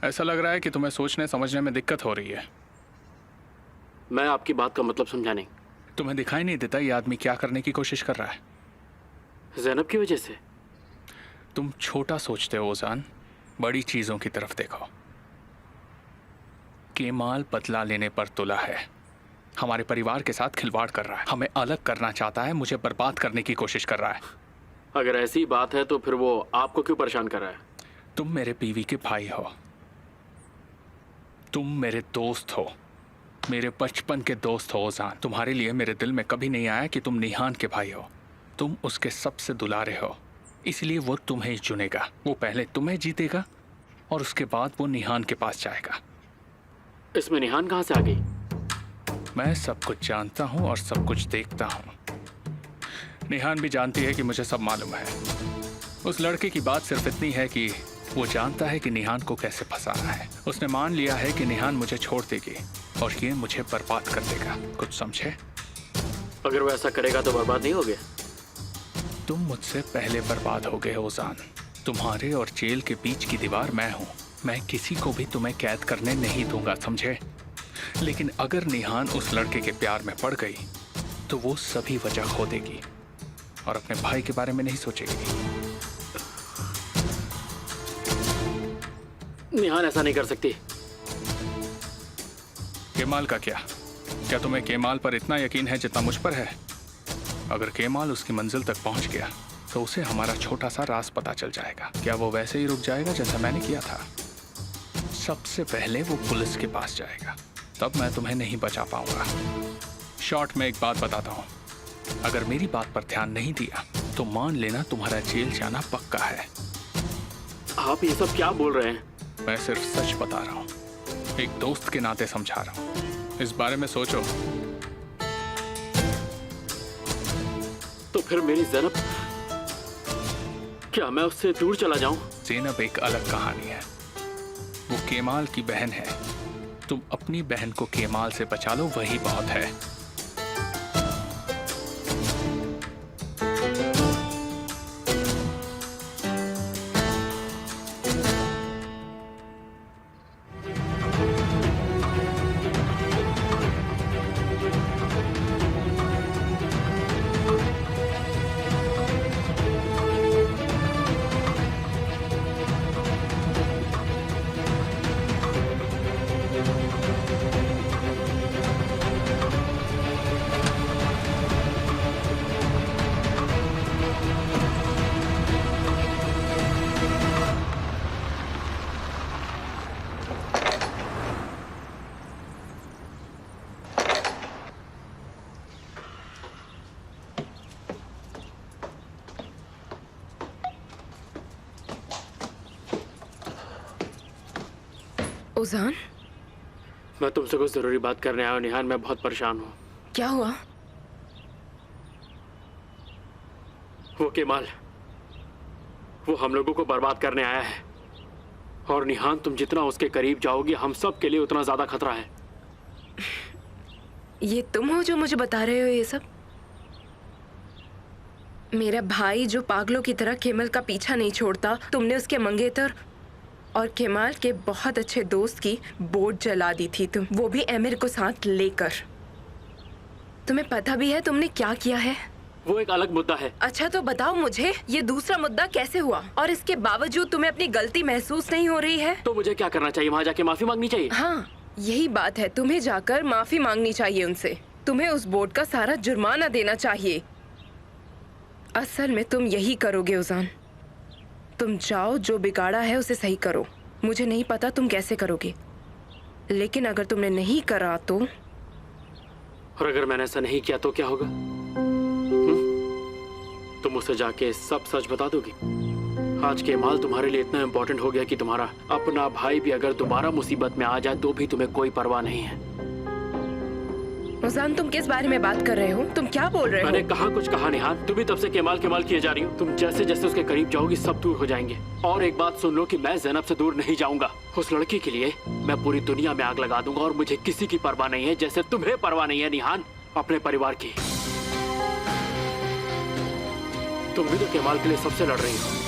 ऐसा लग रहा है कि तुम्हें सोचने समझने में दिक्कत हो रही है। मैं आपकी बात का मतलब समझा नहीं। तुम्हें दिखाई नहीं देता ये आदमी क्या करने की कोशिश कर रहा है? ज़ैनब की वजह से? तुम छोटा सोचते हो ओजान, बड़ी चीजों की तरफ देखो। केमाल बदला लेने पर तुला है, हमारे परिवार के साथ खिलवाड़ कर रहा है, हमें अलग करना चाहता है, मुझे बर्बाद करने की कोशिश कर रहा है। अगर ऐसी बात है तो फिर वो आपको क्यों परेशान कर रहा है? तुम मेरे बीवी के भाई हो, तुम मेरे दोस्त हो, मेरे बचपन के दोस्त हो ओजान। तुम्हारे लिए मेरे दिल में कभी नहीं आया कि तुम निहान के भाई हो। तुम उसके सबसे दुलारे हो, इसलिए वो तुम्हें ही चुनेगा। वो पहले तुम्हें जीतेगा और उसके बाद वो निहान के पास जाएगा। इसमें निहान कहाँ से आ गई? मैं सब कुछ जानता हूँ और सब कुछ देखता हूँ। निहान भी जानती है कि मुझे सब मालूम है। उस लड़के की बात सिर्फ इतनी है कि वो जानता है कि निहान को कैसे फंसाना है। उसने मान लिया है कि निहान मुझे छोड़ देगी और ये मुझे बर्बाद कर देगा। कुछ समझे? अगर वो ऐसा करेगा तो बर्बाद नहीं हो गया? तुम मुझसे पहले बर्बाद हो गए ओजान। तुम्हारे और जेल के बीच की दीवार मैं हूँ। मैं किसी को भी तुम्हें कैद करने नहीं दूंगा, समझे? लेकिन अगर निहान उस लड़के के प्यार में पड़ गई तो वो सभी वजह खो देगी और अपने भाई के बारे में नहीं सोचेगी। निहान ऐसा नहीं कर सकती। केमाल का क्या? क्या तुम्हें केमाल पर इतना यकीन है जितना मुझ पर है? अगर केमाल उसकी मंजिल तक पहुंच गया तो उसे हमारा छोटा सा राज पता चल जाएगा। क्या वो वैसे ही रुक जाएगा जैसा मैंने किया था? सबसे पहले वो पुलिस के पास जाएगा, तब मैं तुम्हें नहीं बचा पाऊंगा। शॉर्ट में एक बात बताता हूँ, अगर मेरी बात पर ध्यान नहीं दिया तो मान लेना तुम्हारा जेल जाना पक्का है। आप ये सब क्या बोल रहे हैं? मैं सिर्फ सच बता रहा हूँ, एक दोस्त के नाते समझा रहा हूँ। इस बारे में सोचो। तो फिर मेरी ज़ैनब, क्या मैं उससे दूर चला जाऊं? ज़ैनब एक अलग कहानी है, वो केमाल की बहन है। तुम अपनी बहन को केमाल से बचा लो, वही बहुत है। ओजान, मैं तुमसे कुछ जरूरी बात करने आया हूँ निहान। मैं बहुत परेशान हूँ। क्या हुआ? वो केमाल, वो हम लोगों को बर्बाद करने आया है। और निहान, तुम जितना उसके करीब जाओगी हम सब के लिए उतना ज्यादा खतरा है। ये तुम हो जो मुझे बता रहे हो ये सब? मेरा भाई जो पागलों की तरह केमल का पीछा नहीं छोड़ता, तुमने उसके मंगेतर और केमाल के बहुत अच्छे दोस्त की बोट जला दी थी तुम, वो भी एमिर को साथ लेकर। तुम्हें पता भी है तुमने क्या किया है? वो एक अलग मुद्दा है। अच्छा तो बताओ मुझे, ये दूसरा मुद्दा कैसे हुआ और इसके बावजूद तुम्हें अपनी गलती महसूस नहीं हो रही है? तो मुझे क्या करना चाहिए? वहाँ जाके माफी मांगनी चाहिए? हाँ, यही बात है, तुम्हें जाकर माफी मांगनी चाहिए उनसे। तुम्हें उस बोट का सारा जुर्माना देना चाहिए। असल में तुम यही करोगे ओजान। तुम जाओ, जो बिगाड़ा है उसे सही करो। मुझे नहीं पता तुम कैसे करोगे, लेकिन अगर तुमने नहीं करा तो। और अगर मैंने ऐसा नहीं किया तो क्या होगा? तुम उसे जाके सब सच बता दोगी? आज केमाल तुम्हारे लिए इतना इम्पोर्टेंट हो गया कि तुम्हारा अपना भाई भी अगर दोबारा मुसीबत में आ जाए तो भी तुम्हें कोई परवाह नहीं है। ओजान, तुम किस बारे में बात कर रहे हो? तुम क्या बोल रहे हो? मैंने कहा कुछ कहा निहान, तुम भी तब से केमाल केमाल किए जा रही हो। तुम जैसे जैसे उसके करीब जाओगी सब दूर हो जाएंगे। और एक बात सुन लो कि मैं ज़ैनब से दूर नहीं जाऊंगा। उस लड़की के लिए मैं पूरी दुनिया में आग लगा दूंगा और मुझे किसी की परवाह नहीं है, जैसे तुम्हें परवाह नहीं है निहान अपने परिवार की। तुम भी तो केमाल के लिए सबसे लड़ रही हो।